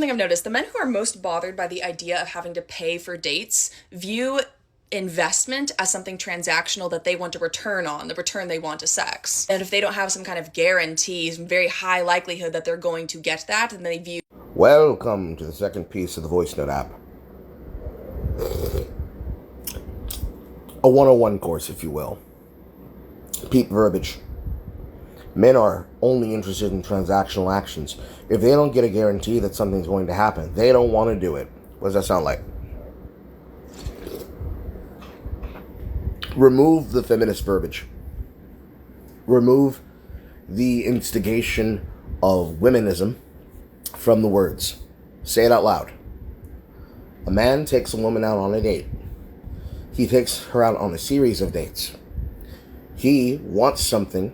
Something I've noticed, the men who are most bothered by the idea of having to pay for dates view investment as something transactional that they want a return on, the return they want is sex. And if they don't have some kind of guarantees, very high likelihood that they're going to get that, then they view. Welcome to the second piece of the Voice Note app. A 101 course, if you will. Peep verbiage. Men are only interested in transactional actions. If they don't get a guarantee that something's going to happen, they don't want to do it. What does that sound like? Remove the feminist verbiage. Remove the instigation of womenism from the words. Say it out loud. A man takes a woman out on a date. He takes her out on a series of dates. He wants something.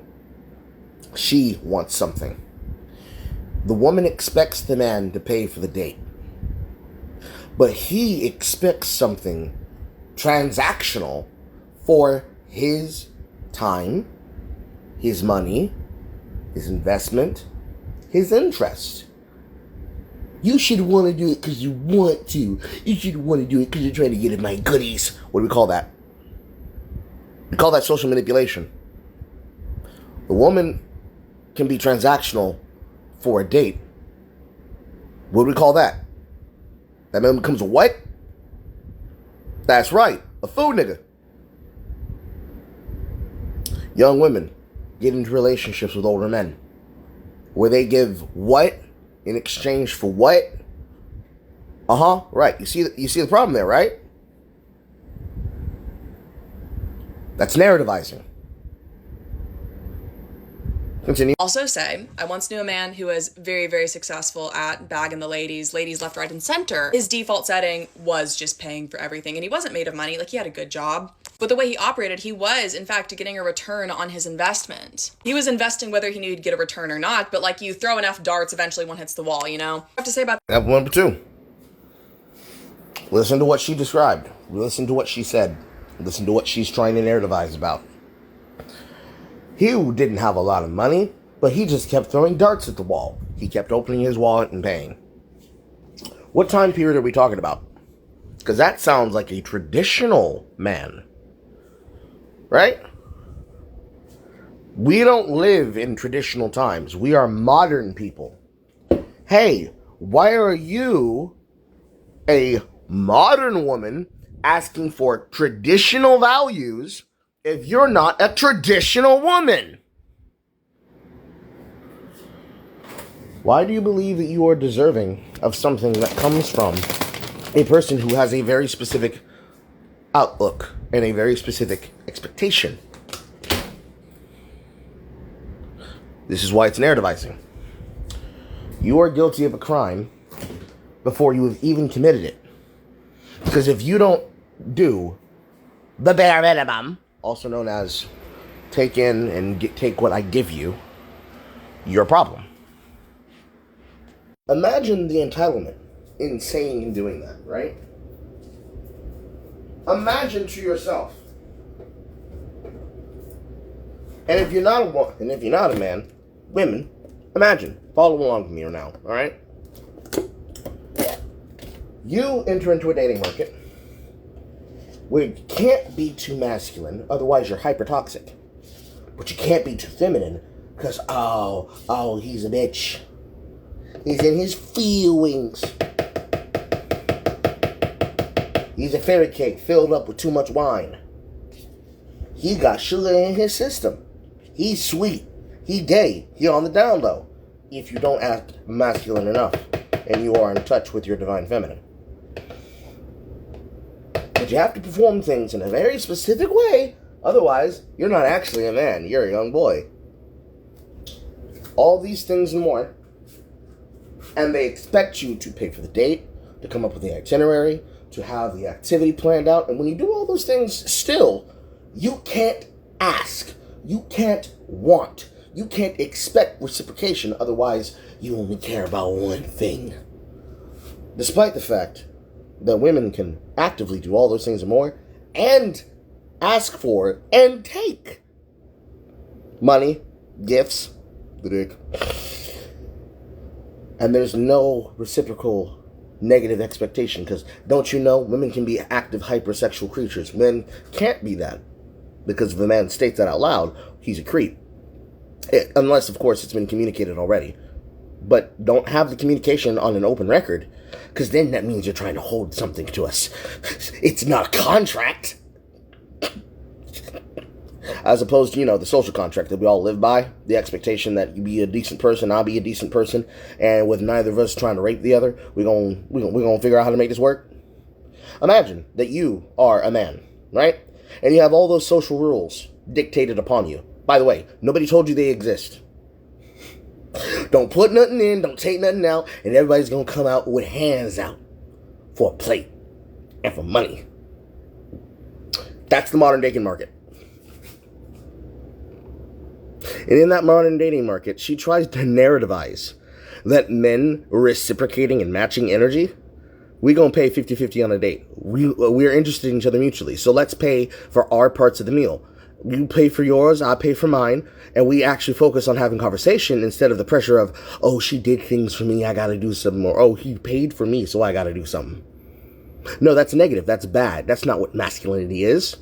She wants something. The woman expects the man to pay for the date. But he expects something transactional for his time, his money, his investment, his interest. You should want to do it because you want to. You should want to do it because you're trying to get at my goodies. What do we call that? We call that social manipulation. The woman can be transactional for a date. What do we call that? That man becomes a what? That's right, a food nigga. Young women get into relationships with older men where they give what in exchange for what? Right. You see the problem there, right? That's narrativizing. Continue. Also say, I once knew a man who was very, very successful at bagging the ladies left, right, and center. His default setting was just paying for everything, and he wasn't made of money, like he had a good job. But the way he operated, he was, in fact, getting a return on his investment. He was investing whether he knew he'd get a return or not, but like you throw enough darts, eventually one hits the wall, you know? I have to say about Step number 2. Listen to what she described. Listen to what she said. Listen to what she's trying to narrativize about. He didn't have a lot of money, but he just kept throwing darts at the wall. He kept opening his wallet and paying. What time period are we talking about? Because that sounds like a traditional man. Right? We don't live in traditional times. We are modern people. Hey, why are you, a modern woman, asking for traditional values if you're not a traditional woman? Why do you believe that you are deserving of something that comes from a person who has a very specific outlook and a very specific expectation? This is why it's narrativizing. You are guilty of a crime before you have even committed it. Because if you don't do the bare minimum, also known as take in and take what I give you, you're a problem. Imagine the entitlement in saying and doing that, right? Imagine to yourself. And if you're not a man, women, imagine. Follow along with me now, all right? You enter into a dating market where you can't be too masculine, otherwise you're hyper-toxic. But you can't be too feminine, because, he's a bitch. He's in his feelings. He's a fairy cake filled up with too much wine. He got sugar in his system. He's sweet. He gay. He on the down low. If you don't act masculine enough and you are in touch with your divine feminine. But you have to perform things in a very specific way. Otherwise, you're not actually a man. You're a young boy. All these things and more. And they expect you to pay for the date, to come up with the itinerary, to have the activity planned out. And when you do all those things, still, you can't ask. You can't want. You can't expect reciprocation. Otherwise, you only care about one thing. Despite the fact that women can actively do all those things and more, and ask for and take money, gifts, the dick. And there's no reciprocal negative expectation, because don't you know, women can be active hypersexual creatures. Men can't be that, because if a man states that out loud, he's a creep. Unless, of course, it's been communicated already. But don't have the communication on an open record, because then that means you're trying to hold something to us. It's not a contract. As opposed to, the social contract that we all live by. The expectation that you be a decent person, I'll be a decent person, and with neither of us trying to rape the other, we're gonna figure out how to make this work. Imagine that you are a man, right? And you have all those social rules dictated upon you. By the way, nobody told you they exist. Don't put nothing in, don't take nothing out, and everybody's gonna come out with hands out for a plate and for money. That's the modern dating market. And in that modern dating market, she tries to narrativize that men reciprocating and matching energy, we gonna pay 50-50 on a date. We're interested in each other mutually, so let's pay for our parts of the meal. You pay for yours, I pay for mine, and we actually focus on having conversation instead of the pressure of, oh, she did things for me, I gotta do something more. Oh, he paid for me, so I gotta do something. No, that's negative, that's bad. That's not what masculinity is.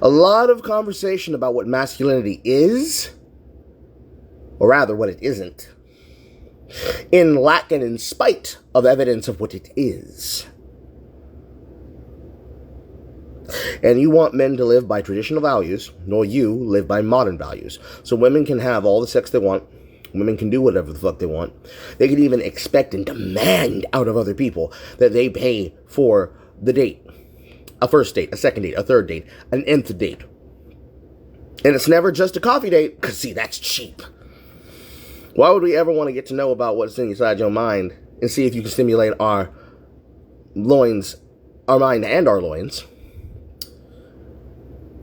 A lot of conversation about what masculinity is, or rather what it isn't, in lack and in spite of evidence of what it is. And you want men to live by traditional values, nor you live by modern values. So women can have all the sex they want. Women can do whatever the fuck they want. They can even expect and demand out of other people that they pay for the date. A first date, a second date, a third date, an nth date. And it's never just a coffee date, because see, that's cheap. Why would we ever want to get to know about what's inside your mind and see if you can stimulate our loins, our mind and our loins?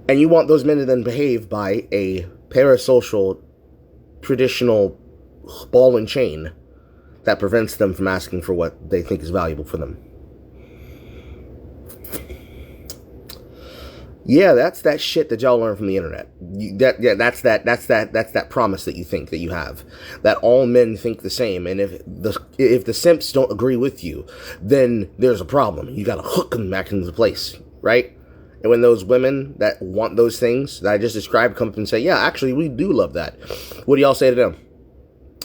And you want those men to then behave by a parasocial, traditional ball and chain that prevents them from asking for what they think is valuable for them. Yeah, that's that shit that y'all learn from the internet. That's that promise that you think that you have, that all men think the same, and if the simps don't agree with you, then there's a problem. You gotta hook them back into place, right? And when those women that want those things that I just described come up and say, yeah, actually, we do love that, what do y'all say to them?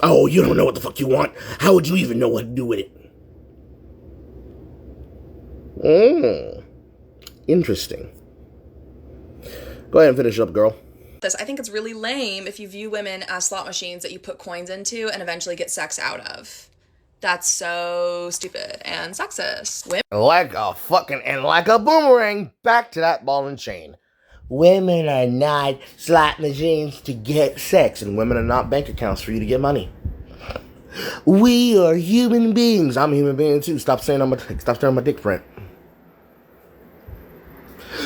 Oh, you don't know what the fuck you want. How would you even know what to do with it? Interesting. Go ahead and finish up, girl. I think it's really lame if you view women as slot machines that you put coins into and eventually get sex out of. That's so stupid and sexist. Like a boomerang, back to that ball and chain. Women are not slot machines to get sex, and women are not bank accounts for you to get money. We are human beings. I'm a human being too. Stop staring on my dick print.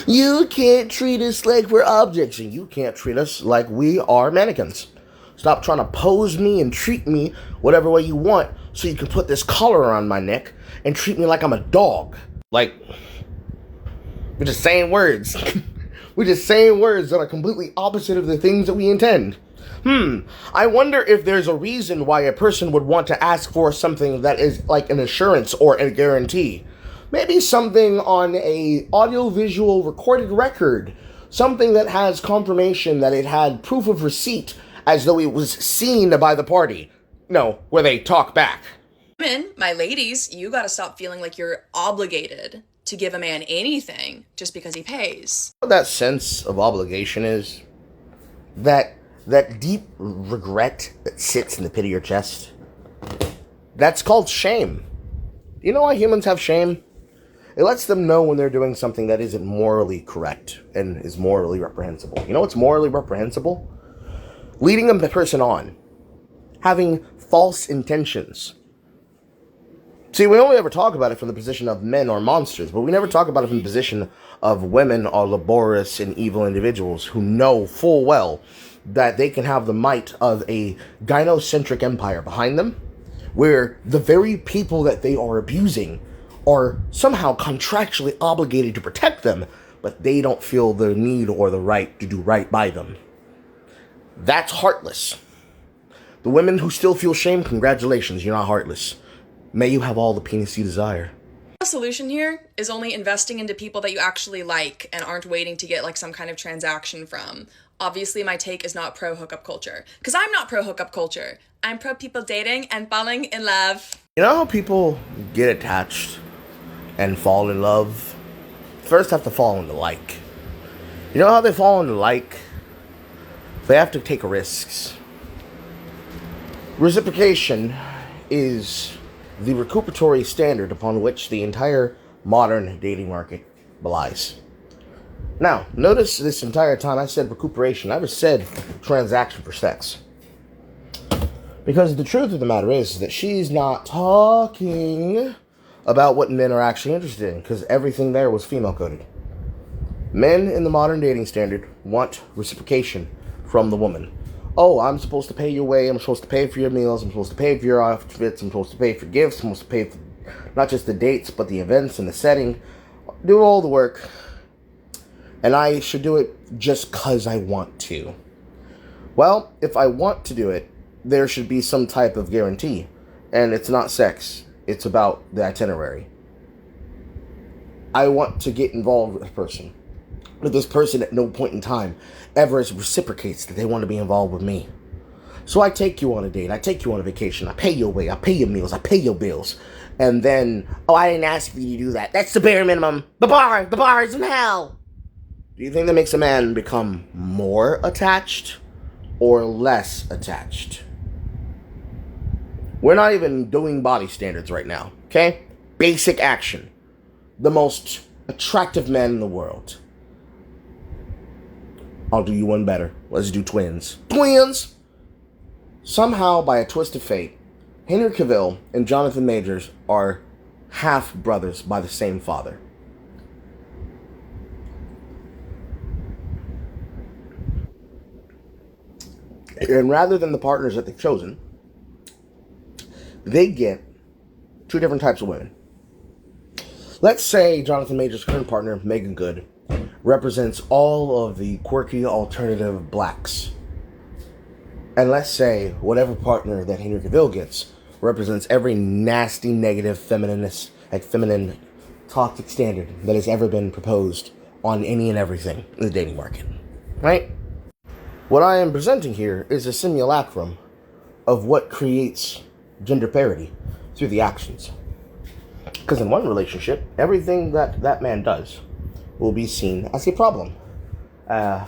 You can't treat us like we're objects, and you can't treat us like we are mannequins. Stop trying to pose me and treat me whatever way you want so you can put this collar around my neck and treat me like I'm a dog. Like, we're just saying words. We're just saying words that are completely opposite of the things that we intend. I wonder if there's a reason why a person would want to ask for something that is like an assurance or a guarantee. Maybe something on a audio-visual recorded record. Something that has confirmation that it had proof of receipt as though it was seen by the party. No, where they talk back. Women, my ladies, you gotta stop feeling like you're obligated to give a man anything just because he pays. What that sense of obligation is, that deep regret that sits in the pit of your chest, that's called shame. You know why humans have shame? It lets them know when they're doing something that isn't morally correct and is morally reprehensible. You know what's morally reprehensible? Leading a person on. Having false intentions. See, we only ever talk about it from the position of men or monsters, but we never talk about it from the position of women or laborious and evil individuals who know full well that they can have the might of a gynocentric empire behind them, where the very people that they are abusing are somehow contractually obligated to protect them, but they don't feel the need or the right to do right by them. That's heartless. The women who still feel shame, congratulations, you're not heartless. May you have all the penis you desire. The solution here is only investing into people that you actually like and aren't waiting to get like some kind of transaction from. Obviously, my take is not pro hookup culture, because I'm not pro hookup culture. I'm pro people dating and falling in love. You know how people get attached and fall in love? First have to fall into like. You know how they fall into like? They have to take risks. Reciprocation is the recuperatory standard upon which the entire modern dating market belies. Now, notice this entire time I said recuperation, I just said transaction for sex. Because the truth of the matter is that she's not talking about what men are actually interested in, because everything there was female coded. Men in the modern dating standard want reciprocation from the woman. Oh, I'm supposed to pay your way, I'm supposed to pay for your meals, I'm supposed to pay for your outfits, I'm supposed to pay for gifts, I'm supposed to pay for not just the dates, but the events and the setting. Do all the work. And I should do it just because I want to. Well, if I want to do it, there should be some type of guarantee. And it's not sex. It's about the itinerary. I want to get involved with a person. But this person at no point in time ever reciprocates that they want to be involved with me. So I take you on a date. I take you on a vacation. I pay your way. I pay your meals. I pay your bills. And then, oh, I didn't ask you to do that. That's the bare minimum. The bar is in hell. Do you think that makes a man become more attached or less attached? We're not even doing body standards right now, okay? Basic action. The most attractive man in the world. I'll do you one better. Let's do twins. Twins! Somehow, by a twist of fate, Henry Cavill and Jonathan Majors are half brothers by the same father. And rather than the partners that they've chosen, they get two different types of women. Let's say Jonathan Majors' current partner, Megan Good, represents all of the quirky alternative blacks. And let's say whatever partner that Henry Cavill gets represents every nasty, negative, feminine toxic standard that has ever been proposed on any and everything in the dating market. Right? What I am presenting here is a simulacrum of what creates gender parity through the actions. Because in one relationship, everything that man does will be seen as a problem.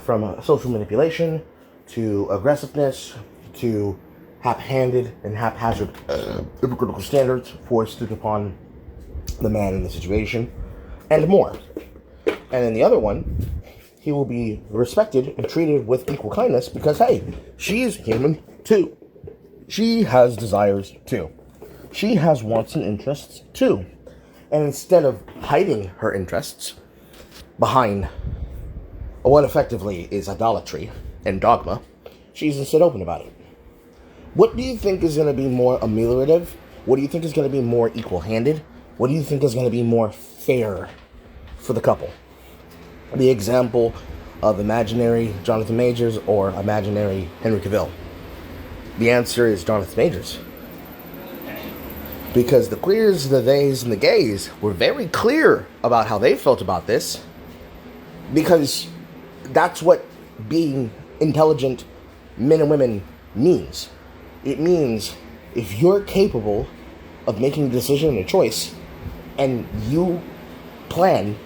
From social manipulation, to aggressiveness, to haphazard and haphazard hypocritical standards foisted upon the man in the situation, and more. And in the other one, he will be respected and treated with equal kindness because, hey, she is human too. She has desires too. She has wants and interests too. And instead of hiding her interests behind what effectively is idolatry and dogma, she's instead open about it. What do you think is going to be more ameliorative? What do you think is going to be more equal-handed? What do you think is going to be more fair for the couple? The example of imaginary Jonathan Majors or imaginary Henry Cavill? The answer is Jonathan Majors. Because the queers, the theys, and the gays were very clear about how they felt about this. Because that's what being intelligent men and women means. It means if you're capable of making a decision and a choice, and you plan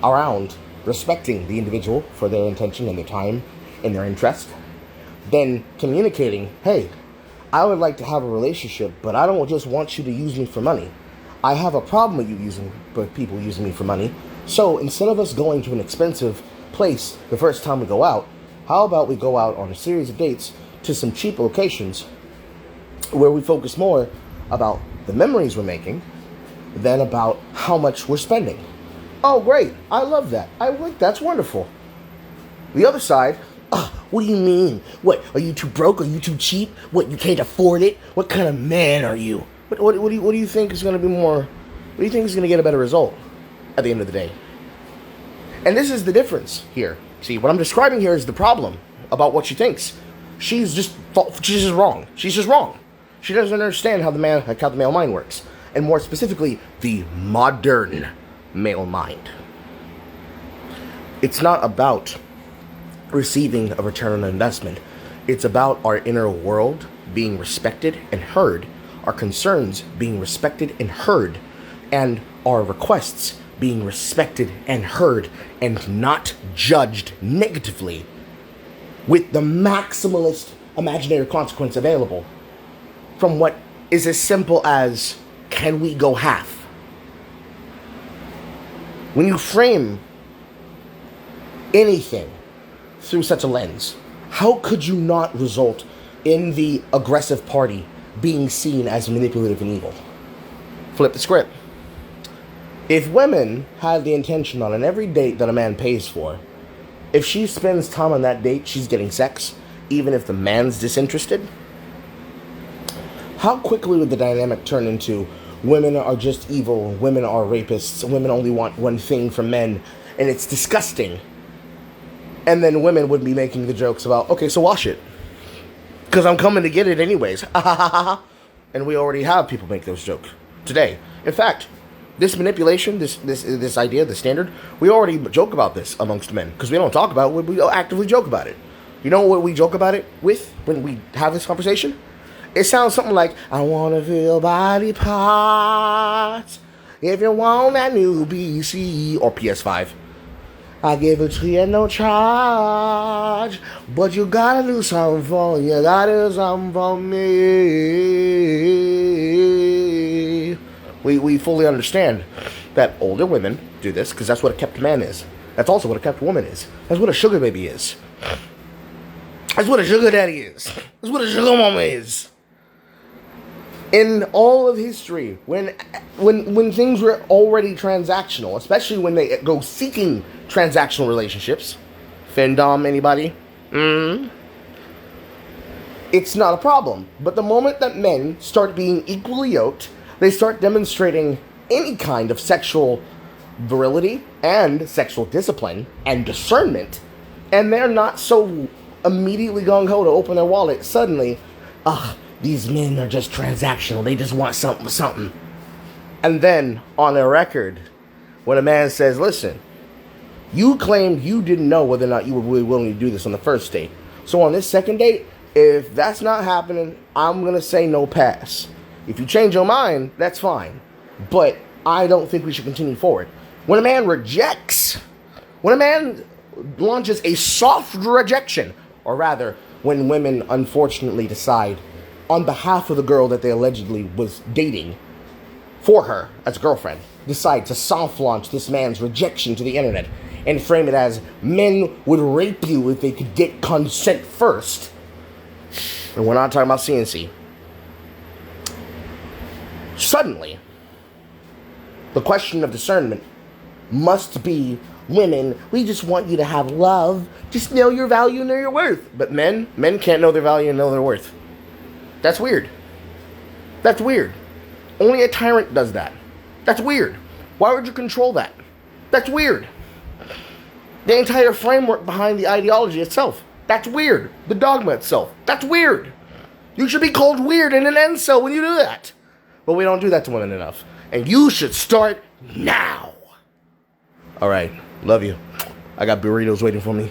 around respecting the individual for their intention and their time and their interest, then communicating, hey, I would like to have a relationship, but I don't just want you to use me for money. I have a problem with people using me for money. So instead of us going to an expensive place the first time we go out, how about we go out on a series of dates to some cheap locations where we focus more about the memories we're making than about how much we're spending. Oh, great. I love that. That's wonderful. The other side, what do you mean? What, are you too broke? Are you too cheap? What, you can't afford it? What kind of man are you? What do you think is going to be more, what do you think is going to get a better result at the end of the day? And this is the difference here. See, what I'm describing here is the problem about what she thinks. she's just wrong. She's just wrong. She doesn't understand how the male mind works, and more specifically, the modern male mind. It's not about receiving a return on investment. It's about our inner world being respected and heard, our concerns being respected and heard, and our requests being respected and heard, and not judged negatively with the maximalist imaginary consequence available from what is as simple as, can we go half? When you frame anything through such a lens, how could you not result in the aggressive party being seen as manipulative and evil? Flip the script. If women had the intention on every date that a man pays for, if she spends time on that date, she's getting sex, even if the man's disinterested, how quickly would the dynamic turn into women are just evil, women are rapists, women only want one thing from men, and it's disgusting. And then women would be making the jokes about, okay, so wash it, because I'm coming to get it anyways. And we already have people make those jokes today. In fact, this manipulation, this idea, the standard, we already joke about this amongst men, because we don't talk about it, we actively joke about it. You know what we joke about it with when we have this conversation? It sounds something like, I want to feel body parts if you want that new BC or PS5. I give it to you no charge, but you gotta do something for me. You gotta do something for me. We fully understand that older women do this because that's what a kept man is. That's also what a kept woman is. That's what a sugar baby is. That's what a sugar daddy is. That's what a sugar mama is. In all of history, when things were already transactional, especially when they go seeking transactional relationships, Findom, anybody? It's not a problem. But the moment that men start being equally yoked, they start demonstrating any kind of sexual virility and sexual discipline and discernment, and they're not so immediately gung-ho to open their wallet, suddenly, these men are just transactional. They just want something. And then, on their record, when a man says, listen, you claimed you didn't know whether or not you were really willing to do this on the first date. So on this second date, if that's not happening, I'm going to say no pass. If you change your mind, that's fine. But I don't think we should continue forward. When a man rejects, when a man launches a soft rejection, or rather, when women unfortunately decide on behalf of the girl that they allegedly was dating for her as a girlfriend, decide to soft launch this man's rejection to the internet and frame it as men would rape you if they could get consent first. And we're not talking about CNC. Suddenly, the question of discernment must be, women, we just want you to have love. Just know your value, know your worth. But men can't know their value and know their worth. That's weird. That's weird. Only a tyrant does that. That's weird. Why would you control that? That's weird. The entire framework behind the ideology itself. That's weird. The dogma itself. That's weird. You should be called weird and an incel when you do that. But we don't do that to women enough. And you should start now. All right. Love you. I got burritos waiting for me.